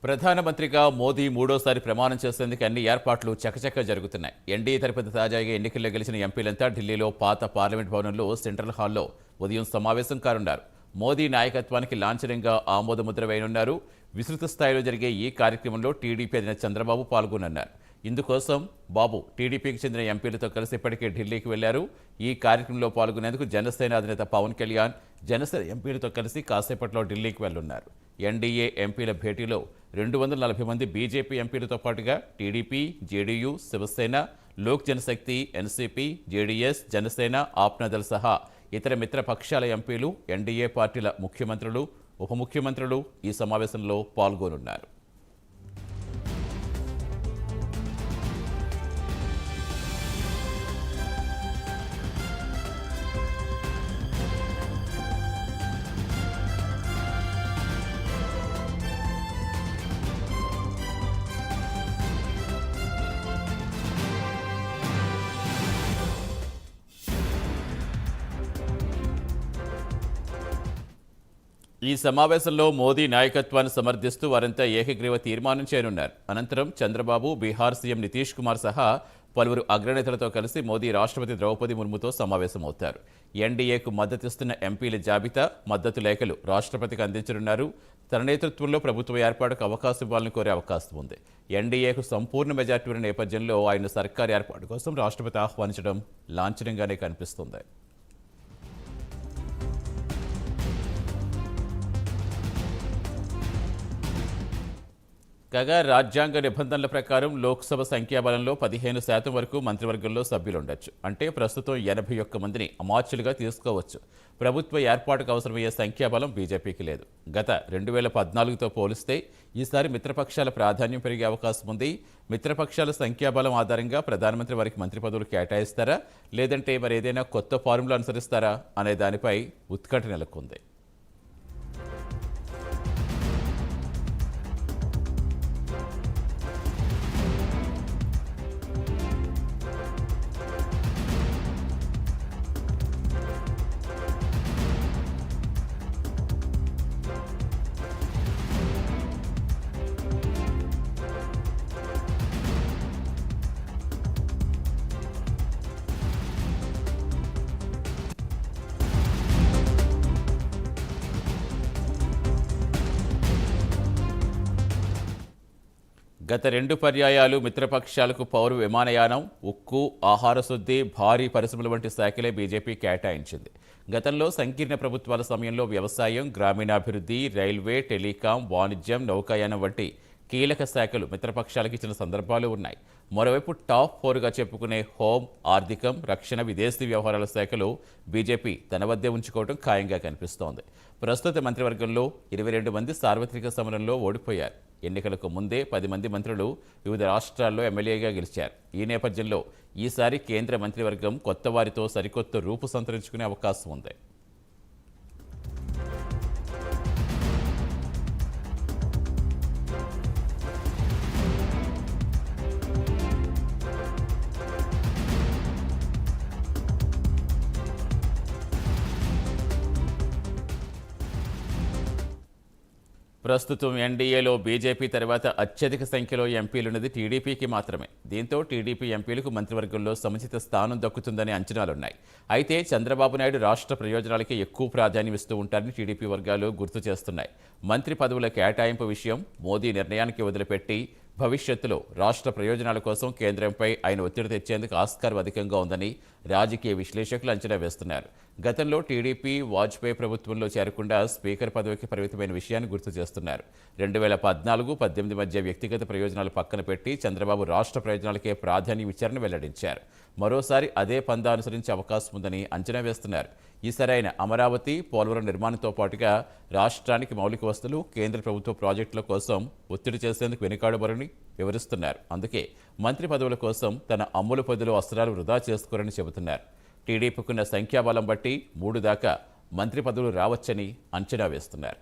ప్రధానమంత్రిగా మోదీ మూడోసారి ప్రమాణం చేసేందుకు అన్ని ఏర్పాట్లు చకచకా జరుగుతున్నాయి. ఎన్డీఏ తరపున తాజాగా ఎన్నికల్లో గెలిచిన ఎంపీలంతా ఢిల్లీలో పాత పార్లమెంట్ భవనంలో సెంట్రల్ హాల్లో ఉదయం సమావేశం కానున్నారు. మోదీ నాయకత్వానికి లాంఛనంగా ఆమోదముద్ర వేయనున్నారు. విస్తృత స్థాయిలో జరిగే ఈ కార్యక్రమంలో టీడీపీ అధినేత చంద్రబాబు పాల్గొనున్నారు. ఇందుకోసం బాబు టీడీపీకి చెందిన ఎంపీలతో కలిసి ఇప్పటికే ఢిల్లీకి వెళ్లారు. ఈ కార్యక్రమంలో పాల్గొనేందుకు జనసేన అధినేత పవన్ కళ్యాణ్ జనసేన ఎంపీలతో కలిసి కాసేపట్లో ఢిల్లీకి వెళ్లున్నారు. ఎన్డీఏ ఎంపీల భేటీలో 240 మంది బీజేపీ ఎంపీలతో పాటుగా TDP, JDU, Shiv Sena, Lok Janshakti, NCP, JDS, Janasena, Apna Dal సహా ఇతర మిత్ర పక్షాల ఎంపీలు, ఎన్డీఏ పార్టీల ముఖ్యమంత్రులు, ఉప ముఖ్యమంత్రులు ఈ సమావేశంలో పాల్గొనున్నారు. ఈ సమావేశంలో మోదీ నాయకత్వాన్ని సమర్థిస్తూ వారంతా ఏకగ్రీవ తీర్మానం చేయనున్నారు. అనంతరం చంద్రబాబు, బీహార్ సీఎం నితీష్ కుమార్ సహా పలువురు అగ్రనేతలతో కలిసి మోదీ రాష్ట్రపతి ద్రౌపది ముర్ముతో సమావేశమవుతారు. ఎన్డీఏకు మద్దతిస్తున్న ఎంపీల జాబితా, మద్దతు లేఖలు రాష్ట్రపతికి అందించనున్నారు. తన నేతృత్వంలో ప్రభుత్వ ఏర్పాటుకు అవకాశం ఇవ్వాలని కోరే అవకాశం ఉంది. ఎన్డీఏకు సంపూర్ణ మెజార్టీ ఉన్న నేపథ్యంలో ఆయన సర్కారు ఏర్పాటు కోసం రాష్ట్రపతి ఆహ్వానించడం లాంఛనంగానే కనిపిస్తుంది. కాగా రాజ్యాంగ నిబంధనల ప్రకారం లోక్సభ సంఖ్యాబలంలో 15% వరకు మంత్రివర్గంలో సభ్యులుండొచ్చు. అంటే ప్రస్తుతం 81 మందిని అమాత్యులుగా తీసుకోవచ్చు. ప్రభుత్వ ఏర్పాటుకు అవసరమయ్యే సంఖ్యాబలం బీజేపీకి లేదు. గత 2014తో పోలిస్తే ఈసారి మిత్రపక్షాల ప్రాధాన్యం పెరిగే అవకాశం ఉంది. మిత్రపక్షాల సంఖ్యాబలం ఆధారంగా ప్రధానమంత్రి వారికి మంత్రి పదవులు కేటాయిస్తారా, లేదంటే మరి ఏదైనా కొత్త ఫార్ములా అనుసరిస్తారా అనే దానిపై ఉత్కంఠ నెలకొంది. గత 2 పర్యాయాలు మిత్రపక్షాలకు పౌర విమానయానం, ఉక్కు, ఆహార శుద్ధి, భారీ పరిశ్రమల వంటి శాఖలే బీజేపీ కేటాయించింది. గతంలో సంకీర్ణ ప్రభుత్వాల సమయంలో వ్యవసాయం, గ్రామీణాభివృద్ధి, రైల్వే, టెలికాం, వాణిజ్యం, నౌకాయానం వంటి కీలక శాఖలు మిత్రపక్షాలకు ఇచ్చిన సందర్భాలు ఉన్నాయి. మరోవైపు టాప్ 4గా చెప్పుకునే హోం, ఆర్థికం, రక్షణ, విదేశీ వ్యవహారాల శాఖలు బీజేపీ తన వద్దే ఉంచుకోవడం ఖాయంగా కనిపిస్తోంది. ప్రస్తుత మంత్రివర్గంలో 22 మంది సార్వత్రిక సమరంలో ఓడిపోయారు. ఎన్నికలకు ముందే 10 మంది మంత్రులు వివిధ రాష్ట్రాల్లో ఎమ్మెల్యేగా గెలిచారు. ఈ నేపథ్యంలో ఈసారి కేంద్ర మంత్రివర్గం కొత్త వారితో సరికొత్త రూపు సంతరించుకునే అవకాశం ఉంది. ప్రస్తుతం ఎన్డీఏలో బీజేపీ తర్వాత అత్యధిక సంఖ్యలో ఎంపీలున్నది టీడీపీకి మాత్రమే. దీంతో టీడీపీ ఎంపీలకు మంత్రివర్గంలో సముచిత స్థానం దక్కుతుందనే అంచనాలున్నాయి. అయితే చంద్రబాబు నాయుడు రాష్ట్ర ప్రయోజనాలకే ఎక్కువ ప్రాధాన్యం ఇస్తూ ఉంటారని టీడీపీ వర్గాలు గుర్తు చేస్తున్నాయి. మంత్రి పదవుల కేటాయింపు విషయం మోదీ నిర్ణయానికి వదిలిపెట్టి భవిష్యత్తులో రాష్ట్ర ప్రయోజనాల కోసం కేంద్రంపై ఆయన ఒత్తిడి తెచ్చేందుకు ఆస్కారం అధికంగా ఉందని రాజకీయ విశ్లేషకులు అంచనా వేస్తున్నారు. గతంలో టీడీపీ వాజ్పేయి ప్రభుత్వంలో చేరకుండా స్పీకర్ పదవికి పరిమితమైన విషయాన్ని గుర్తు చేస్తున్నారు. 2014-18 మధ్య వ్యక్తిగత ప్రయోజనాలు పక్కన పెట్టి చంద్రబాబు రాష్ట్ర ప్రయోజనాలకే ప్రాధాన్యం ఇచ్చారని వెల్లడించారు. మరోసారి అదే పందా అనుసరించే అవకాశం ఉందని అంచనా వేస్తున్నారు. ఈసారైన అమరావతి, పోలవరం నిర్మాణంతో పాటుగా రాష్ట్రానికి మౌలిక వసతులు, కేంద్ర ప్రభుత్వ ప్రాజెక్టుల కోసం ఒత్తిడి చేసేందుకు వెనుకాడబరని వివరిస్తున్నారు. అందుకే మంత్రి పదవుల కోసం తన అమ్ముల పొదిలో అస్త్రాలు వృధా చేసుకోరని చెబుతున్నారు. టీడీపీకున్న సంఖ్యాబలం బట్టి 3 దాకా మంత్రి పదవులు రావచ్చని అంచనా వేస్తున్నారు.